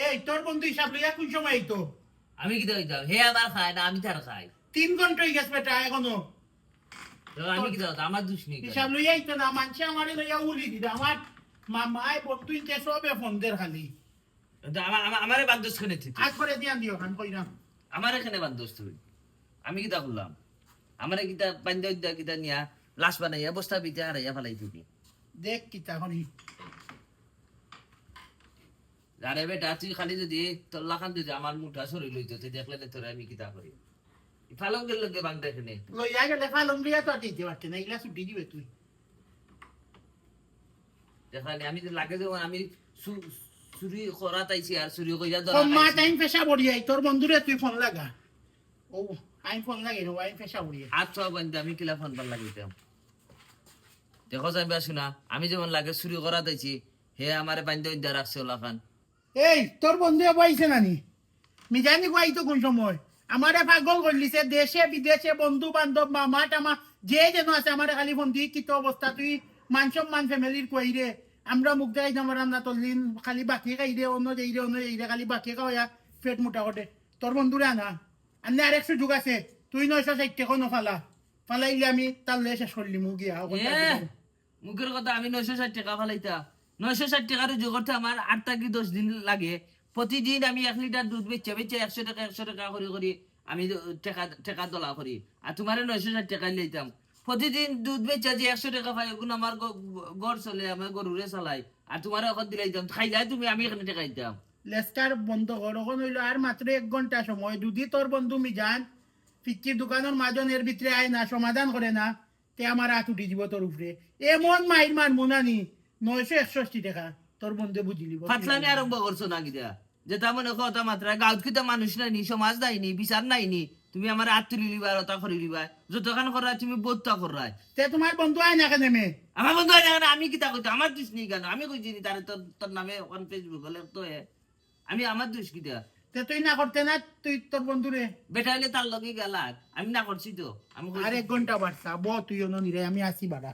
এই তোর বন্ধু হিসাব লইয়া কোন সময় আইতো? আমি কি দাও হে আমার খায় না আমি তার খাই 3 ঘন্টা হয়ে গেছে বেটা এখনো তো আমি কি দাও আমার দুশ্মনী হিসাব লইয়া আইতো না, মানুষে আমারে লইয়া উলি দিদা। আমার মামায় বন্ধু ইনতে সবে ফোন দের খালি আমারে বান্দোস খানে তুই আজ করে দিয়ান দিও খান কইরাম। আমার এখানে বান্দোস তুই আমি কিতা করলাম আমারে কিতা বান্দা কিতা নিয়া লাশ বানাইয়া বস্তা বিতে হারাইয়া ফেলাই দিবি দেখ কিতা করি। আরে বেটা তুই খালি যদি তোর লাখান যদি আমার মুঠা সরি লইতো তুই দেখলে না তোরা আমি কিতা করি ফালঙ্গের লগে বাংলা এখানে লইয়া গেলে ফালং দিয়া তো দিতে পারতে না, এগুলা ছুটি দিবে তুই। দেখালি আমি তো লাগে যেমন আমি চুরি করা তাইছি আর চুরি কইরা কম্মা টাইম পেশা বড়িয়াই তোর বন্ধুরে তুই ফোন লাগা। ও আইন ফোন লাগে নো আইন পেশা বড়িয়া। আচ্ছা বন্ধু আমি কিলা ফোন বার লাগিতাম দেখো যাই বাসু না আমি যেমন লাগে চুরি করা তাইছি হে আমারে বান্ধব ইন্দা রাখছে ওলাখান এই তোর বন্ধু পাইছে নানি মি জানি কই তো কোন সময় আমারে পাগল করলিছে, দেশে বিদেশে বন্ধু বান্ধব মামা টামা যে যেন আছে আমারে খালি ফোন দি কি তো অবস্থা তুই মান ফ্যামিলির কই রে আমরা মুখ দেখাই আমার রান্না তলিন খালি বাকি খাই রে অন্য যাই রে খালি বাকি খাওয়া পেট মোটা করে তোর বন্ধুরে আনা আনলে আরেক সুযোগ আছে তুই 960 টাকা ফালা ফালাইলে আমি তার লে শেষ করলি মুখ গিয়া মুখের কথা আমি 960 টাকা ফালাইতা 960 টাকার যোগ করতে আমার 8 থেকে 10 দিন লাগে প্রতিদিন আমি 1 লিটার দুধ বেচে 100 টাকা করে আমি টাকা দলা করি আর তোমারে 960 টাকা লইতাম প্রতিদিন দুধ বেচে যে 100 টাকা পাই ওগুলো আমার ঘর চলে আমার গরুরে চালাই আর তোমারে এখন দিলাইতাম খাইলাই তুমি আমি এখানে টাকা দিতাম লেস্টার বন্ধ কর ওখানে হইলো আর মাত্র 1 ঘন্টা সময় যদি তোর বন্ধু মিজান পিচ্চির দোকানের মাজনের ভিতরে আয় না সমাধান করে না তে আমার হাত উঠি দিব তোর উপরে এমন মাইর মার মুনানি 961 টাকা তোর বন্ধু বুঝিলি ফাতলামি আরম্ভ করছো না কিটা যেটা মনে কথা মাত্রা গাঁত কিতা মানুষ নাইনি সমাজ নাইনি বিচার নাইনি তুমি আমার হাত তুলি লিবা রতা করে লিবা যতখান করা তুমি বোধটা করাই তে তোমার বন্ধু আয় না কেন মে আমার বন্ধু হয় না আমি কিতা কইতো আমার দোষ নেই কেন আমি কইছি তারে তোর নামে অন ফেসবুক হলে তো আমি আমার দোষ কিতা তে তুই না করতে না তুই তোর বন্ধুরে বেটা হলে তার লগে গেলা আমি না করছি তো আমি আর 1 ঘন্টা বাড়ছা ব তুই অন্য নিরে আমি আসি বাড়া